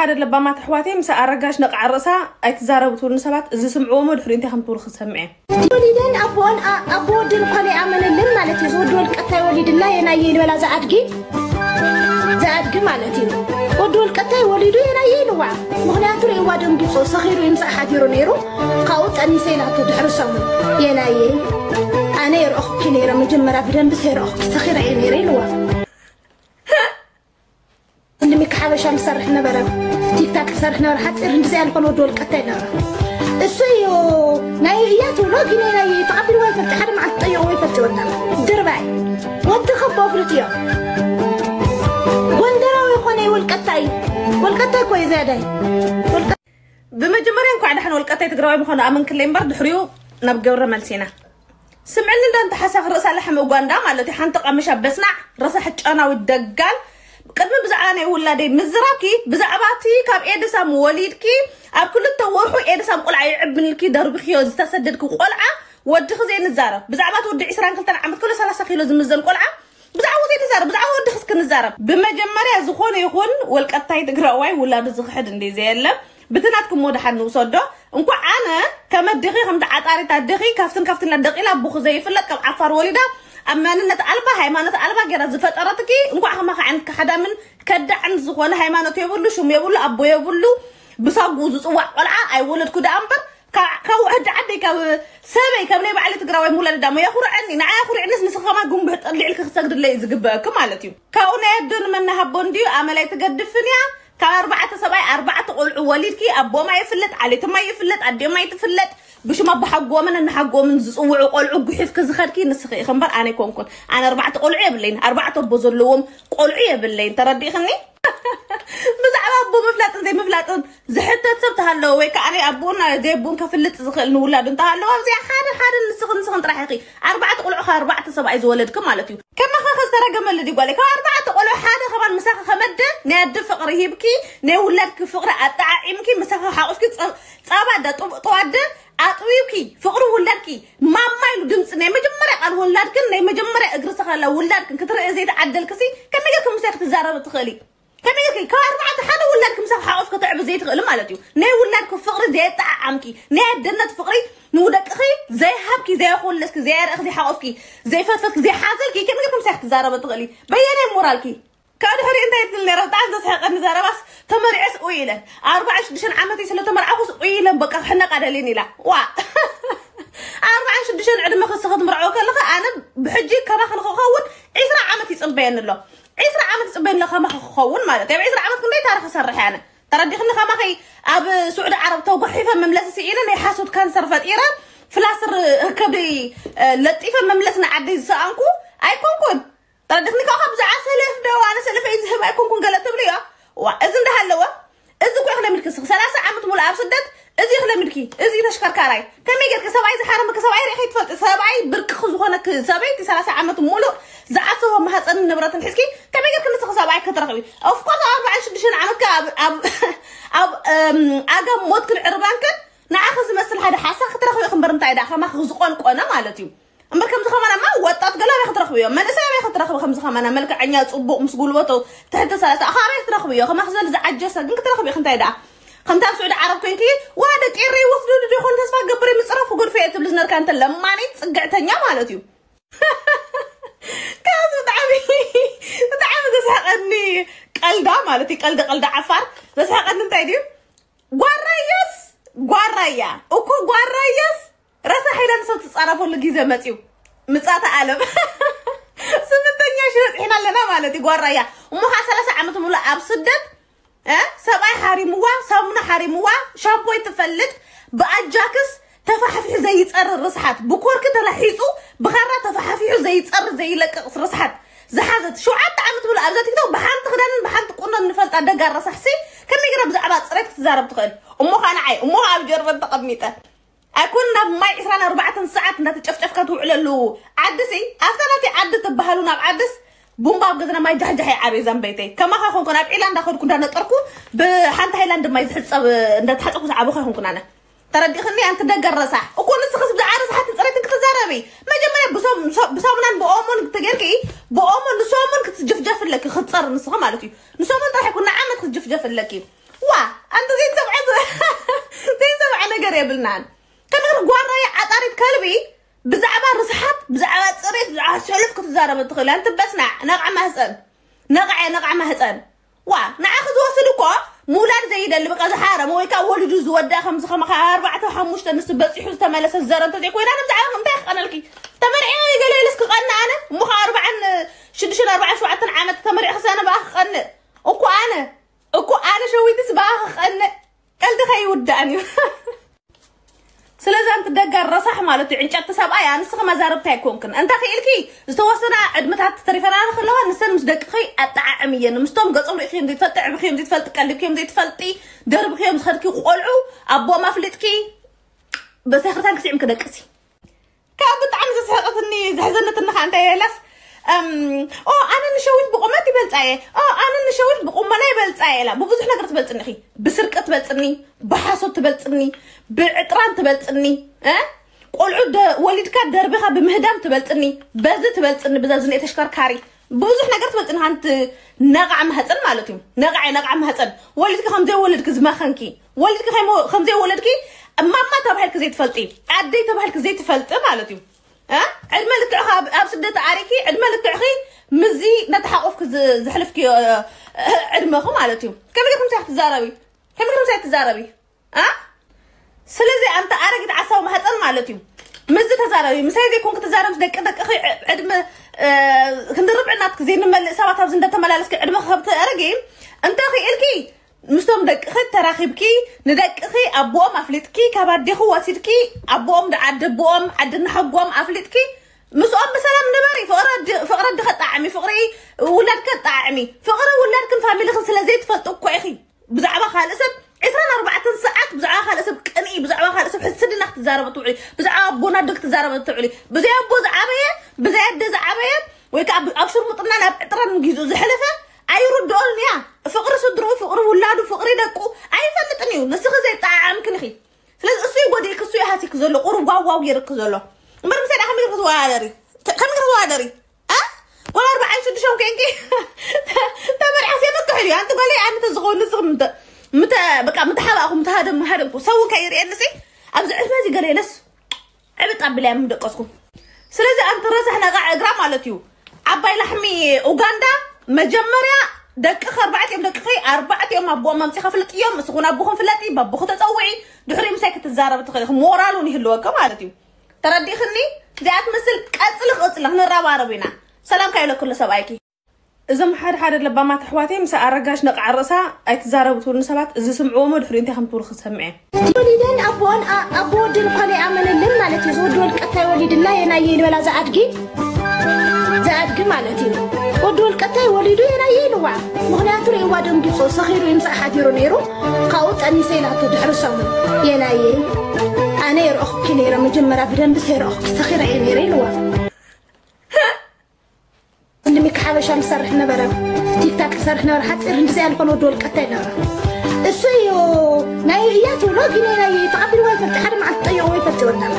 هذا لبما تحواتي مسا أرجعش نقع الرأسها أتزارب طول نسبات إذا سمعوا مدحر أنت هم طول خسمعه. وليدين أبو دين قلي عمل اللي مالتي زود والكتاي وليد الله ينايين ولا زعدقي مالتي ودول كتاي وليدو ينايين وع مغنياتو يوادم بيصو صغيرو يمسح حديرو نيرو قاوت أني سيلاتو دحر سامو ينايين أنا يرأخ كنيرا مجمرة بدن بس يرأخ صغيرة ينيرين وع عندما كحبش عم صرحنا برا تيك تاك صرحنا برا حتى رندزي على قنوة دول كتاي السيو ناييات ولا جينا ناي تقبل ويفت حد مع الطير ويفت ولا درباي وانت خبوا فرتيا وندرا ويخوني والقطاي كويس هذاي بمجمرين قاعد حن والقطاي تقراوي مخنا امن كلين برد حريو نبقور ملسينا سمعني انت حساخ رأس لحم وغاندا مالتي حنطق مش بسنع راسه حجانا والدقال قدم بزعاني ولادي مزراكي بزعباتي كاب إيدسام وليدكي أب كل التوارحو إيدسام قلعة يعبنلكي درب خيوز تسددك قلعة ودي خزين الزارب بزعبات ودي عسران كلتان عمد كل 3 كيلو زمزن قلعة بزعوتي الزارب بزعو ودي خسك الزارب بمجمريا زخون يخون والقطاي تقراواي ولاد زخحد اندي زيلا بتناتكم مودحان نوصدو انكو انا كما دقي خمد عطاري تدقي كافتن لدقي لابو خزي فلت كم عفار وليدا أمانة ألبا هيمانة ألبا جرا زفت أرتكي نقول أخما عندك حدا من كدا عن زخون هيمانة يقولوا شو يقولوا أبو يقولوا بصاقوز وصوا والع أي ولد كده أمبر كواحد عندي سامي كم ليه بعلي تقراوي مولا دام يأخر عني نعى أخر عنس نسخة ما قوم بهتطلع لك خسقد اللي يزقبها كمالتيو كونه يبدون منها بونديو عملية تقدفنيا كان 4 قلع وليدكي أبو ما يفلت علي ما يفلت أدي ما يتفلت بش ما بحقوا من إن حقوا من زوع قلعوا بحيف كزخركي نسخي خنبر أنا كون أنا 4 قلعي باللين 4 بزلوم قلعي باللين تردي خني بس على أبو مفلات زي مفلات زحت تصبت هاللو ويك أنا أبونا زي أبون كفلت زخل نولاد انت هاللو زي حاد نسخن تراحقي 4 قلعوا 4 سبع يزولدكم مالتيو كما خاص ترى جمل اللي يقول لك 4 قلعوا حدا خبر مساخة خمدة ناد فقر يبكي نولدك فقر أتعيمكي مساخة حقفك صابع ده طواد أطويبكي فقر ولادكي ما يلو دمس ناي مجمرة قال ولادكن ناي مجمرة أجرسها لا ولادكن كتر زيد عدل كسي كم يجيكم مساخة الزارة تخلي كم يجيك كأربعة حدا ولادكم مساخة حقفك تعب زيت غلم مالتيو ناي ولادكم فقر زيد تعمكي ناي دنت فقري نودك أخي زي حبكي زي خلصك زي أخذي حقفكي زي فتفتك زي حازلكي كم يجيكم مساخة الزارة تخلي بيني مورالكي كان حري انت اللي ربطان تسحق النزارة بس تمرعس قويلا 14 عامتي سلو تمرعوس قويلا بقى حنا قادليني لا وا 14 عدم خصخت مرعوك لخ انا بحجي كما خلق خون 10 عامتي صبين له 10 عامتي صبين له ما خون مالته 10 عامت كنت تاريخ صرح انا ترى دي خلنا خما خي اب سعود عرب توقحيفه مملس سينا ني حاسود كانسر فطيره فلاسر كبي لطيفه مملسنا عدي سانكو اي كون ترى دخني كأخذ بزع سلف ده وأنا سلف يذهب أكون قلت بليه وإذن ده هلوا إذا كل خلنا ملك 3 عامت مول أبسدت إذا خلنا ملكي إذا تشكر كاراي كم يجرك سبعي زحارة مك سبعي ريحة فلت سبعي برك خذوهنك سبعي 3 عامت مولو زعسوا ما هتصل النبرات الحسكي كم يجرك نسخ سبعي كترخوي أوف كذا 14 عامت أب أجا موت كل عربان كن نأخذ مثل هذا حاسة خطرخوي خمبر متاعي ده خما خذوقان قنا مالتيو أما كم زخمنا ما وطات قلا ياخذ رخويه من اسا ياخذ رخويه خمس زخمنا ملك عنيا صبوق مسقول وطو تحت 3 اخر ياخذ رخويه خما خزل زعجسه قلت رخويه خنتاي دا خمتا سعود عرب كنكي وهذا قيري وفدو يكون تسفا قبري مصرف وقول فيه تبلزنا كانت لماني تصقعتنيا مالتيو كاسو دعمي تسحقني قلدا مالتي قلد عفار تسحقني انت دي غورايا اوكو غورايس راسا حيلان صوت تصرفوا لجيزه ماتيو مصات عالم سمنتኛ شهر احنا لنا مالتي غورايا ومها 3 عامت مولا ابسدت سباي حريموا سمنا حريموا شامبو يتفلت باجاكس تفحفي زي يصر رصحات بكورك تلحيصو بخرا تفحفي زي يصر زي لقق رصحات زحازت شو عاد عامت مولا ابزات كده بحانت خدان بحانت قلنا نفلت ادغ رصحسي كم يقرب زعبات صريت تزارب تخيل امو خان عي امو اب جرب تقميته أكون ما يسرنا 4 ساعات نتشفشف كتوعللو عدسي أفتناتي عد تبهلونا بعدس بومبا بقدرنا ما يجحجح عريزان بيتي كما خاخون كنا بعيلان داخل كنا نطركو بحانت هايلاند ما يزحصب ندتحصقو سعبو خاخون كنا ترى دي خلني أنت دقر رصح وكون نسخص بدعارس حتى تصريتك تزاربي ما جمعنا بصومنا بأمون تجركي بأمون نسومن كتجفجف لك ختصر نسخة مالتي نسومن راح يكون عامة كتجفجف لك وا انت زي سبع نجر يبلنان كنغر غوراي عطاريت كلبي بزعبا رصحات بزعبا صريت بزعبا سلف كتزارب تخيل انت بسنع نقع مهصن نقع مهصن وا ناخذ وصلكو مولاد زي ده اللي بقى زحاره مويكا ولدو زودا 5 4 5 نص بصيحو تملس الزرنت زي كوينا نمزعهم انت قنلكي تمرعي قال لي لسك قنا انا مخ 4 6 4 7 عامه تمرعي خسانه باخ قن اكو انا شويت سباخ قن قلت خي وداني سلازم تدقر رصح مالتو عنጨት ሰብአይ አንስኸ መዛረብታ ይኮንክን እንታ ኺልኪ ዝተወሰና ዕድመታት ተሪፈና ንخلوها ንሰን ምስ ደቅኺ አጣዓዕምየን ምስቶም ገጾም ሪኺ እንድትፈልጥ ዕብኺ እንድትፈልጥ ቀልብኪ እንድትፈልጢ ደርብኺ ዝኸድኪ ቆልዑ አቦ ማፍልጥኪ በሰኽርታን ክስዕም ክደቅሲ ካብ ብጣዕሚ ዘስሐቀትኒ ዝሕዘነትኒ ኻ እንታይ የላስ انا نشويت بقومتي بلصايه انا نشويت بقومنا يبلصايه لا ببزح ነገር ትበልጽንኺ بسرقه ትበልጽኒ بحاسوت ትበልጽኒ بعطران ትበልጽኒ ቆልዑ ወሊድካ ደርብኻ በምህዳም ትበልጽኒ በዚ ትበልጽኒ በዛዝነ ተሽከርካሪ ببزح ነገር ትበልጽኒ አንተ ነቅዓ መህፀን ማለት እዩ ነቅዓ መህፀን ወሊድካ ከምዘ ወለድክ ዝማኸንኪ ወሊድካ ከምዘ ወለድኪ እማማ ተባህልክ ዘይ ትፈልጢ አደይ ተባህልክ ዘይ ትፈልጥ ማለት እዩ عدم لكعها أبسدت عاركي عدم لكعخي مزي نتحقفك زحلفك عدمكم مالتيو كم لكم ساعة تزاربي سلازي أنت عارك عصا ومهتن مالتيو مزي تزاربي مسايد يكون كتزارب دك أخي عدم كندرب عناتك زين مال سبعة بزن ده تملالسك عدم خبط أرجي أنت أخي إلكي مستوم دك أخي تراخبكي ندك أخي أبوام أفلتكي كبادي خو واسيدكي أبوام عد بوام عد نحبوام أفلتكي مسؤول بسلام نبري فقرة دخل طعمي فقري ولادك طعمي فقرة ولادك فاميلي خلص زيت فتوكو أخي بزعبة خالصة 24 ساعات بزعبة خالصة بكني بزعبة خالصة بحسدي نخت تزارب طوعي بزعبة بونا دك تزارب طوعي بزعبة بو زعبية بزعبة زعبية ويكاب أبشر مطنان أبتران نجيزو زحلفة أيردون يا فقر صدرو فقر ولادو فقر دكو أي فلتنيو نسخ زي طعام كنخي سلاز أسوي وديك أسوي هاتيك زلو قرب واو يرك زلو مر مسيد خمي كسوا داري ولا 40 شد شو كينكي تمر حسيبك حلو انت قالي انا تزغون نسخ متى بقى متحابكم متهادم هادمكم سووا كيري انسي ابز عزمازي قال لس عبط ابلا من دقسكم سلاز انت راسحنا قاع مالتيو عباي لحمي اوغندا مجمريا دقخ 4 يوم دقخي 4 يوم ابو مامسي خفلت يوم مسخون ابوكم فلاتي بابوخ تصوعي دحري مساك تزارب تخليكم مورالون يهلوك مالتيو ترديخني زيات مثل قصل نراباربينا سلام كايلو كل سبايكي اذا حد لبا ما تحواتي مسا ارغاش نقع راسا اي تزاربتو نسبات اذا سمعوا مدحري انت خمتو رخ سمعين وليدن ابو دل قالي عمللن مالتي زودول قتاي وليدنا ينايي ولا زعدقي مالتي ودول قتاي وليدو ينايي نوا مغنياتو ريوا دم ديصو سخيرو يمسا حديرو نيرو قاوت اني سيلاتو دحرسو ينايي أنا يروح كنيرة مجمرة بدن بس يروح سخيرة ينيري لوا عندما كحبش عم صرحنا برا تيك تاك صرحنا برا حتى رنزي الفن ودول قتينا السيو نايات ولو جنينا يتقبل ويفرت حد مع الطيو ويفرت ودنا